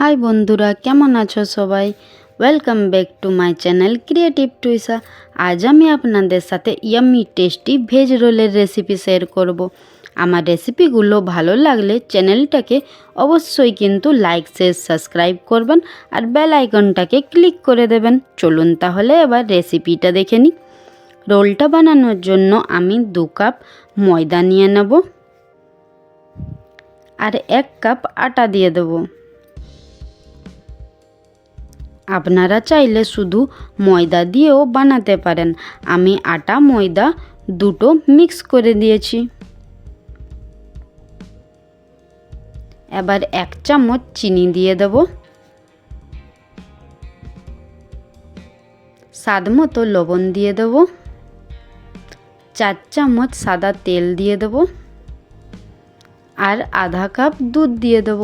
High বন্ধুরা, কেমন আছো সবাই? Welcome back to my channel creative Twisha. আজ আমি আপনাদের সাথে ইয়াম্মি টেস্টি ভেজ রোলের রেসিপি শেয়ার করব। আমার রেসিপিগুলো ভালো লাগলে চ্যানেলটাকে অবশ্যই কিন্তু লাইক শেয়ার সাবস্ক্রাইব করবেন আর বেল আইকনটাকে ক্লিক করে দেবেন। চলুন তাহলে এবার রেসিপিটা দেখে নিই। রোলটা বানানোর জন্য আমি 2 কাপ ময়দা নিয়ে নেব আর 1 কাপ আটা দিয়ে দেবো। আপনারা চাইলে শুধু ময়দা দিয়েও বানাতে পারেন। আমি আটা ময়দা দুটো মিক্স করে দিয়েছি। এবার 1 চামচ চিনি দিয়ে দেব, স্বাদ মতো লবণ দিয়ে দেব, 4 চামচ সাদা তেল দিয়ে দেব আর আধা কাপ দুধ দিয়ে দেব।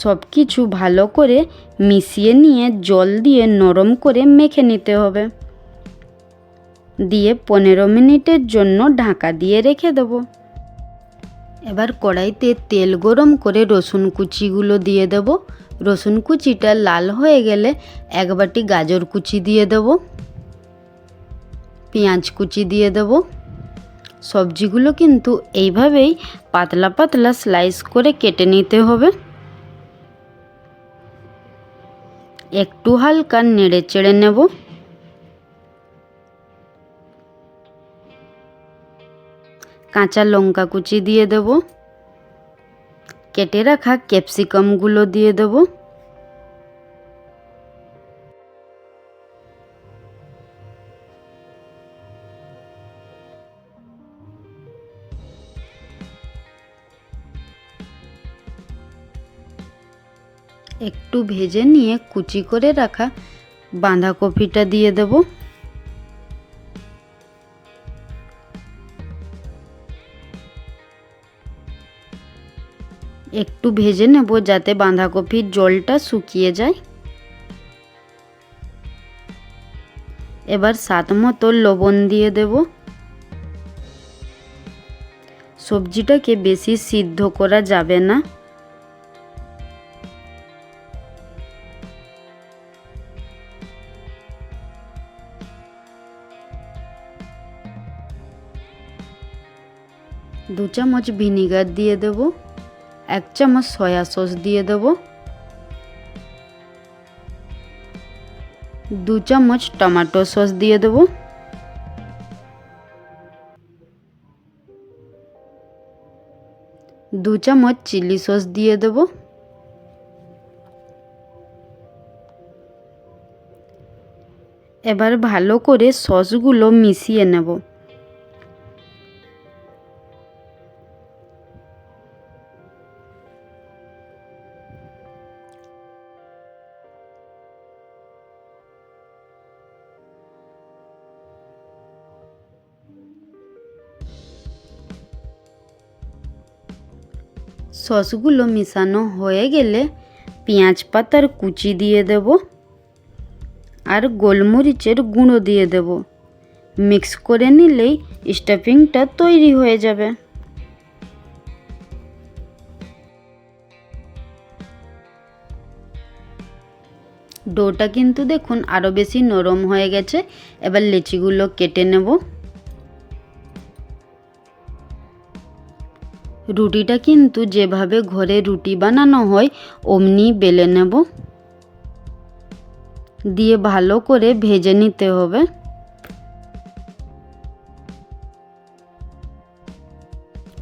সব কিছু ভালো করে মিশিয়ে নিয়ে জল দিয়ে নরম করে মেখে নিতে হবে। দিয়ে 15 মিনিটের জন্য ঢাকা দিয়ে রেখে দেব। এবার কড়াইতে তেল গরম করে রসুন কুচিগুলো দিয়ে দেব। রসুন কুচিটা লাল হয়ে গেলে 1 বাটি গাজর কুচি দিয়ে দেব, পেঁয়াজ কুচি দিয়ে দেব। সবজিগুলো কিন্তু এইভাবেই পাতলা পাতলা স্লাইস করে কেটে নিতে হবে। একটু হালকা নেড়ে চেড়ে নেব। কাঁচা লঙ্কা কুচি দিয়ে দেব, কেটে রাখা ক্যাপসিকামগুলো দিয়ে দেব। একটু ভেজে নিয়ে কুচি করে রাখা বাঁধাকপিটা দিয়ে দেব। একটু ভেজে নেব যাতে বাঁধাকপির জলটা শুকিয়ে যায়। এবার স্বাদ মতো লবণ দিয়ে দেব। সবজিটাকে বেশি সিদ্ধ করা যাবে না। দু চামচ ভিনিগার দিয়ে দেব, 1 চামচ সয়া সস দিয়ে দেব, 2 চামচ টমেটো সস দিয়ে দেব, 2 চামচ চিলি সস দিয়ে দেব। এবার ভালো করে সসগুলো মিশিয়ে নেব। সসগুলো মিশানো হয়ে গেলে পেঁয়াজ পাতার কুচি দিয়ে দেব আর গোলমরিচের গুঁড়ো দিয়ে দেব। মিক্স করে নিলেই স্টাফিংটা তৈরি হয়ে যাবে। ডোটা কিন্তু দেখুন আরও বেশি নরম হয়ে গেছে। এবার লেচিগুলো কেটে নেব। রুটিটা কিন্তু যেভাবে ঘরে রুটি বানানো হয় অমনি বেলে নেব, দিয়ে ভালো করে ভেজে নিতে হবে।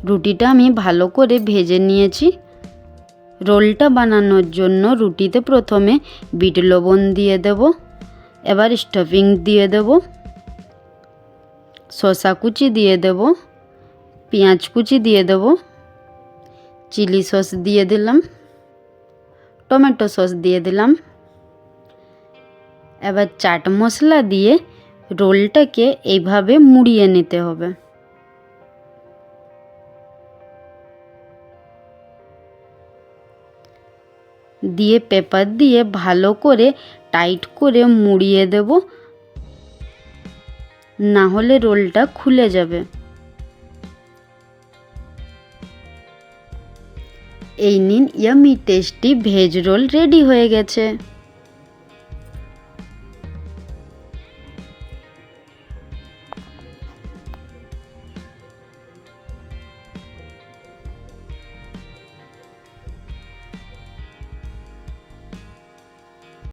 রুটিটা আমি ভালো করে ভেজে নিয়েছি। রোলটা বানানোর জন্য রুটিতে প্রথমে বিট লবণ দিয়ে দেব। এবার স্টাফিং দিয়ে দেব, শসা কুচি দিয়ে দেব, পেঁয়াজ কুচি দিয়ে দেব, চিলি সস দিয়ে দিলাম, টমেটো সস দিয়ে দিলাম। এবার চাট মশলা দিয়ে রোলটাকে এইভাবে মুড়িয়ে নিতে হবে। দিয়ে পেপার দিয়ে ভালো করে টাইট করে মুড়িয়ে দেব, না হলে রোলটা খুলে যাবে। এই নিন yummy tasty veg roll ready হয়ে গেছে।